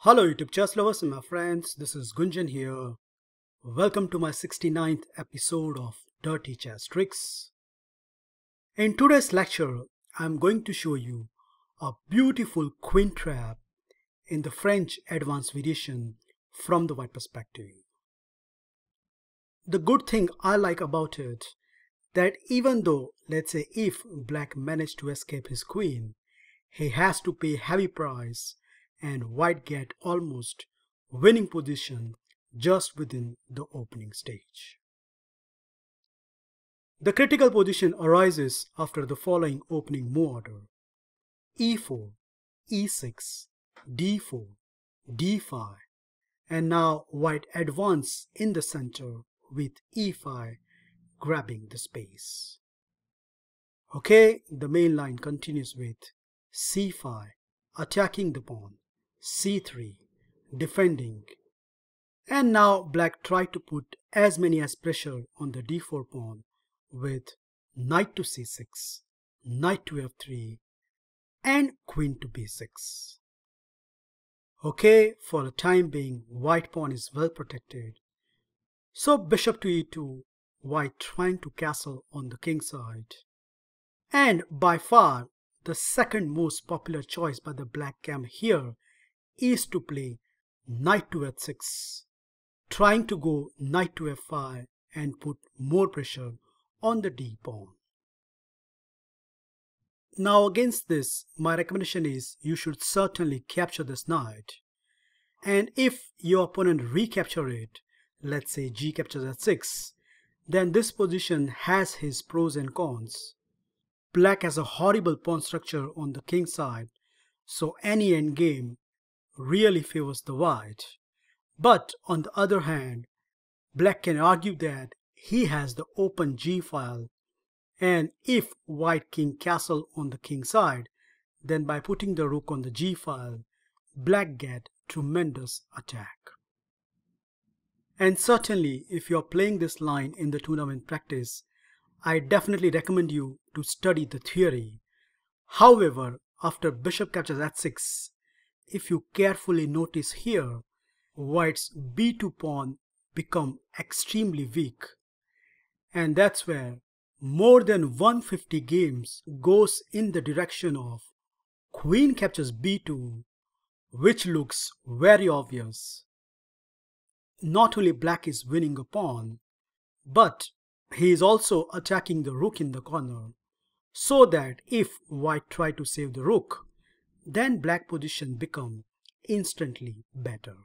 Hello YouTube chess lovers and my friends, this is Gunjan here. Welcome to my 69th episode of Dirty Chess Tricks. In today's lecture, I am going to show you a beautiful queen trap in the French advanced variation from the white perspective. The good thing I like about it, that even though, let's say if black managed to escape his queen, he has to pay heavy price and white get almost winning position just within the opening stage. The critical position arises after the following opening move order: e4, e6, d4, d5, and now white advance in the center with e5 grabbing the space. Okay, the main line continues with c5 attacking the pawn, c3 defending, and now black tried to put as many as pressure on the d4 pawn with knight to c6, knight to f3, and queen to b6. Okay, for the time being white pawn is well protected, so bishop to e2, white trying to castle on the king side, and by far the second most popular choice by the black camp here is to play knight to h6, trying to go knight to f5 and put more pressure on the d pawn. Now against this, my recommendation is you should certainly capture this knight, and if your opponent recapture it, let's say g captures h6, then this position has his pros and cons. Black has a horrible pawn structure on the king side, so any endgame really favors the white. But on the other hand, black can argue that he has the open g file, and if white king castle on the king side, then by putting the rook on the g file, black get tremendous attack. And certainly if you are playing this line in the tournament practice, I definitely recommend you to study the theory. However, after bishop captures h6, if you carefully notice here, white's b2 pawn become extremely weak, and that's where more than 150 games goes in the direction of queen captures b2, which looks very obvious. Not only black is winning a pawn, but he is also attacking the rook in the corner, so that if white try to save the rook, then black position become instantly better.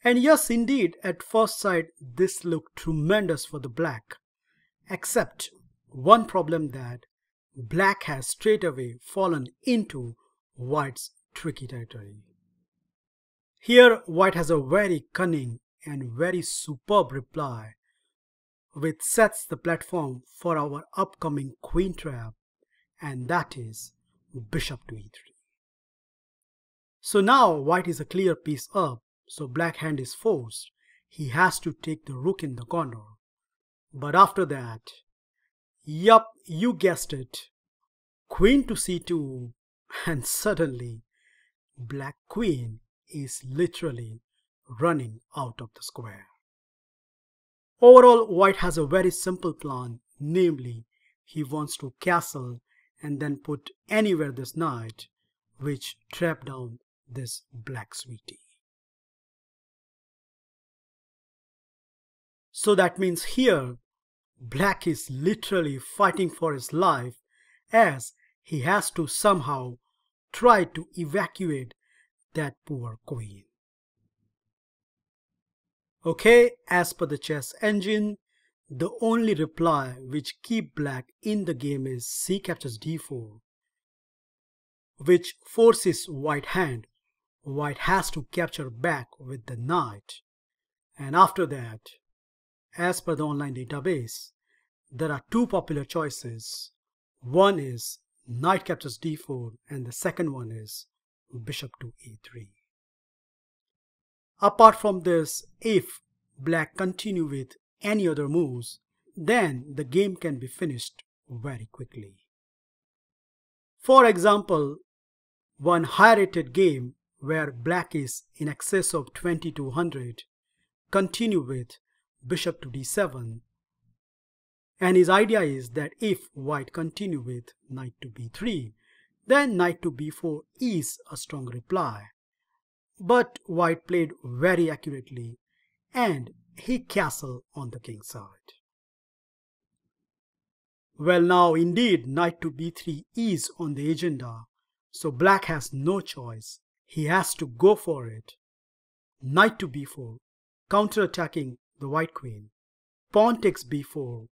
And yes, indeed, at first sight this looked tremendous for the black, except one problem, that black has straight away fallen into white's tricky territory. Here white has a very cunning and very superb reply, which sets the platform for our upcoming queen trap, and that is bishop to e3. So now white is a clear piece up, so black hand is forced. He has to take the rook in the corner. But after that, yup, you guessed it, queen to c2, and suddenly black queen is literally running out of the square. Overall, white has a very simple plan, namely he wants to castle and then put anywhere this knight, which trap down this black sweetie. So that means here black is literally fighting for his life, as he has to somehow try to evacuate that poor queen. Okay, as per the chess engine, the only reply which keep black in the game is c captures d4, which forces white hand. White has to capture back with the knight, and after that, as per the online database, there are two popular choices. One is knight captures d4 and the second one is bishop to e3. Apart from this, if black continue with any other moves, then the game can be finished very quickly. For example, one high rated game where black is in excess of 2200, continue with bishop to d7. And his idea is that if white continue with knight to b3, then knight to b4 is a strong reply. But white played very accurately and he castled on the king's side. Well, now indeed knight to b3 is on the agenda, so black has no choice. He has to go for it. Knight to b4, counter-attacking the white queen. Pawn takes b4.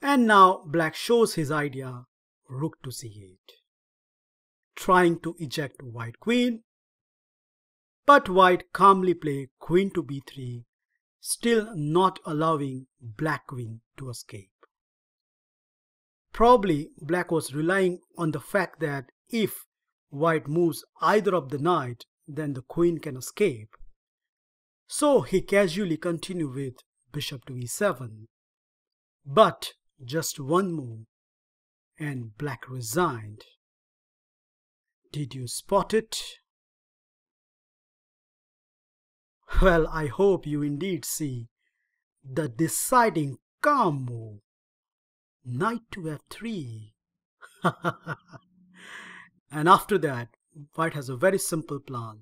And now black shows his idea, rook to c8. Trying to eject white queen. But white calmly play queen to b3, still not allowing black queen to escape. Probably black was relying on the fact that if white moves either of the knight, then the queen can escape. So he casually continued with bishop to e7. But just one move and black resigned. Did you spot it? Well, I hope you indeed see the deciding calm move. Knight to f3. And after that, white has a very simple plan.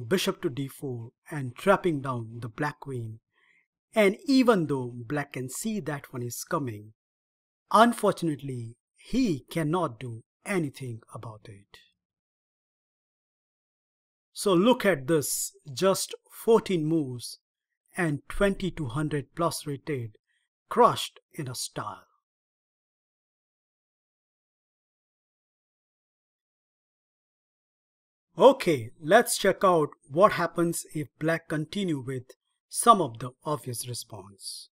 Bishop to d4 and trapping down the black queen. And even though black can see that one is coming, unfortunately, he cannot do anything about it. So look at this, just 14 moves and 2200 plus rated, crushed in a style. Okay, let's check out what happens if black continue with some of the obvious response.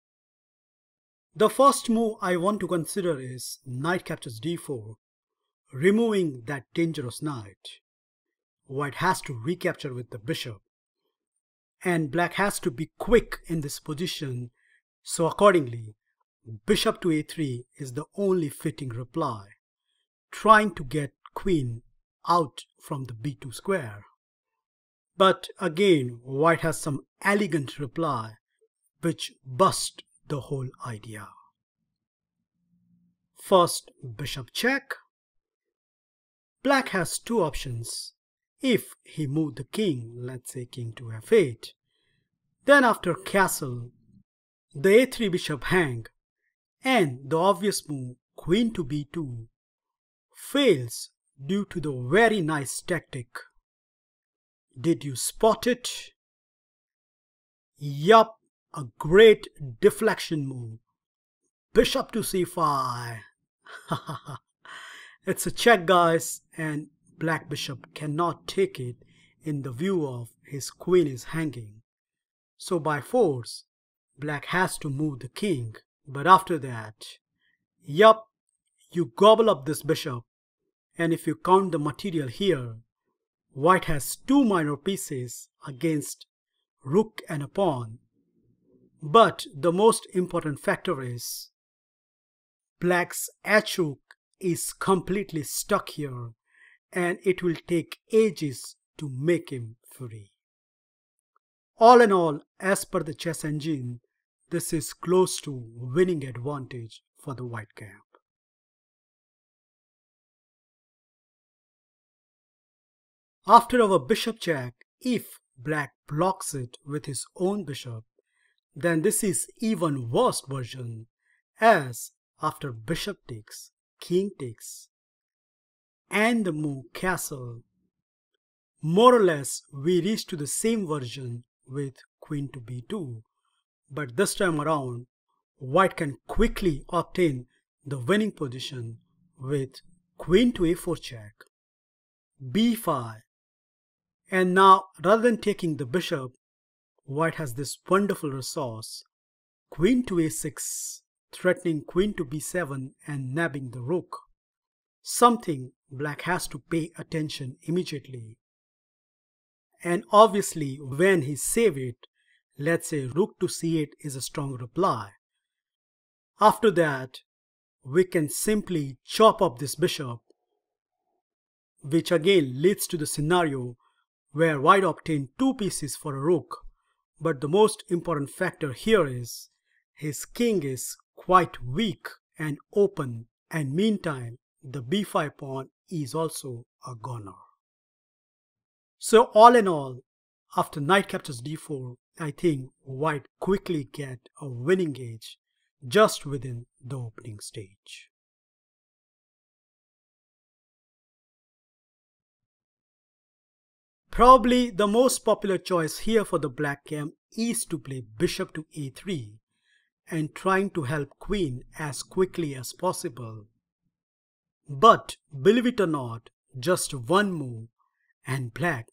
The first move I want to consider is knight captures d4, removing that dangerous knight. White has to recapture with the bishop, and black has to be quick in this position, so accordingly, bishop to a3 is the only fitting reply, trying to get queen out from the b2 square. But again, white has some elegant reply which bust the whole idea. First, bishop check. Black has two options. If he moved the king, let's say king to f8, then after castle, the a3 bishop hang, and the obvious move queen to b2 fails due to the very nice tactic. Did you spot it? Yup, a great deflection move. Bishop to c5. It's a check, guys, and black bishop cannot take it in the view of his queen is hanging. So by force, black has to move the king. But after that, yup, you gobble up this bishop. And if you count the material here, white has two minor pieces against rook and a pawn. But the most important factor is black's h-rook is completely stuck here, and it will take ages to make him free. All in all, as per the chess engine, this is close to winning advantage for the white camp. After our bishop check, if black blocks it with his own bishop, then this is even worse version, as after bishop takes, king takes, and the move castle, more or less we reach to the same version with queen to b2, but this time around white can quickly obtain the winning position with queen to a4 check, b5, and now rather than taking the bishop, white has this wonderful resource, queen to a6, threatening queen to b7 and nabbing the rook, something black has to pay attention immediately. And obviously when he save it, let's say rook to c8 is a strong reply. After that, we can simply chop up this bishop which again leads to the scenario where white obtained 2 pieces for a rook. But the most important factor here is his king is quite weak and open, and meantime the b5 pawn is also a goner. So all in all, after knight captures d4, I think white quickly get a winning gauge just within the opening stage. Probably the most popular choice here for the black camp is to play bishop to a3 and trying to help queen as quickly as possible. But believe it or not, just one move and black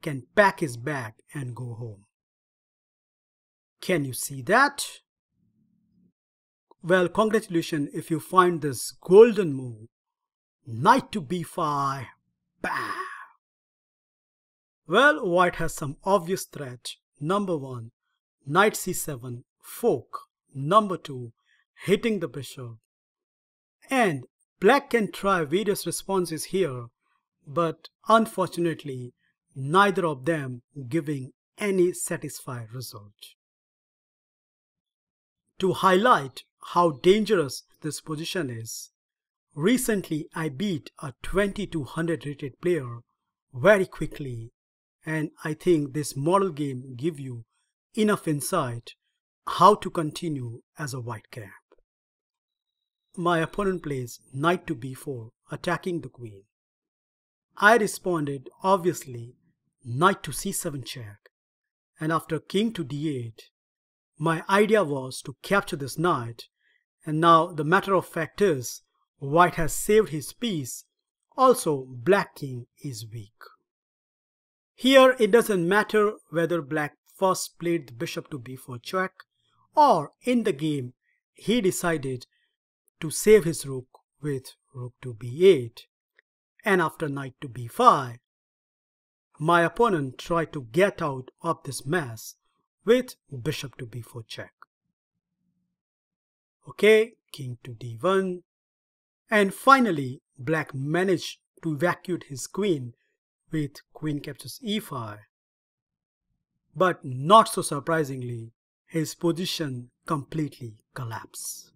can pack his bag and go home. Can you see that? Well, congratulations if you find this golden move. Knight to b5. Bam! Well, white has some obvious threat. Number 1, knight c7, fork. Number 2, hitting the bishop. And black can try various responses here, but unfortunately, neither of them giving any satisfied result. To highlight how dangerous this position is, recently I beat a 2200 rated player very quickly, and I think this model game gives you enough insight how to continue as a white camp. My opponent plays knight to b4, attacking the queen. I responded obviously knight to c7 check, and after king to d8, my idea was to capture this knight, and now the matter of fact is white has saved his piece. Also, black king is weak. Here it doesn't matter whether black first played the bishop to b4 check, or in the game he decided to save his rook with rook to b8, and after knight to b5, my opponent tried to get out of this mess with bishop to b4 check. Okay, king to d1, and finally black managed to evacuate his queen with queen captures e5. But not so surprisingly, his position completely collapsed.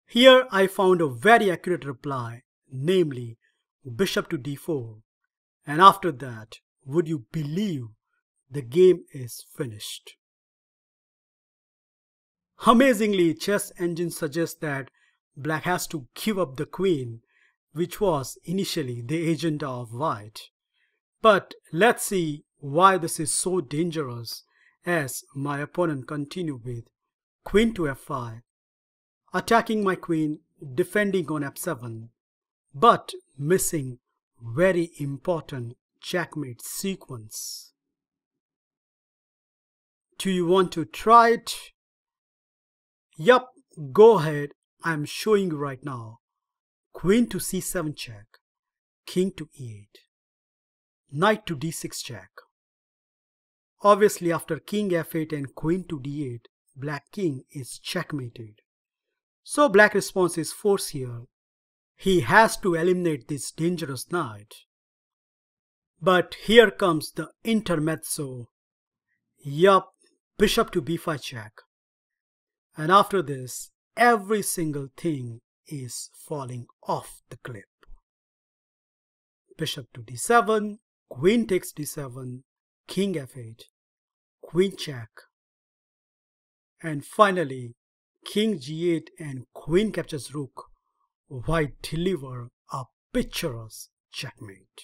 Here I found a very accurate reply, namely bishop to d4, and after that, would you believe, the game is finished. Amazingly, chess engine suggests that black has to give up the queen, which was initially the agenda of white. But let's see why this is so dangerous, as my opponent continued with queen to f5, attacking my queen, defending on f7, but missing very important checkmate sequence. Do you want to try it? Yup, go ahead, I'm showing you right now. Queen to c7 check, king to e8, knight to d6 check. Obviously after king f8 and queen to d8, black king is checkmated. So black response is force here. He has to eliminate this dangerous knight. But here comes the intermezzo. Yup, bishop to b5 check. And after this, every single thing is falling off the cliff. Bishop to d7, queen takes d7, king f8, queen check, and finally king g8 and queen captures rook. White deliver a picturesque checkmate.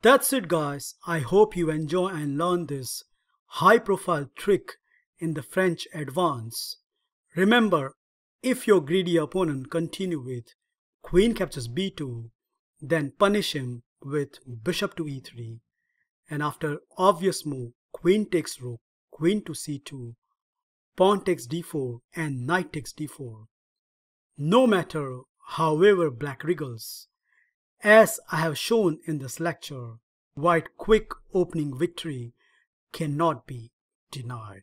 That's it guys, I hope you enjoy and learn this high profile trick in the French advance. Remember, if your greedy opponent continue with queen captures b2, then punish him with bishop to e3, and after obvious move queen takes rook, queen to c2, pawn takes d4 and knight takes d4. No matter however black wriggles, as I have shown in this lecture, white quick opening victory cannot be denied.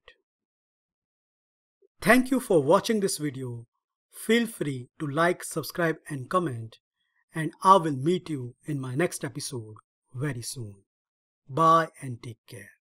Thank you for watching this video. Feel free to like, subscribe and comment, and I will meet you in my next episode very soon. Bye and take care.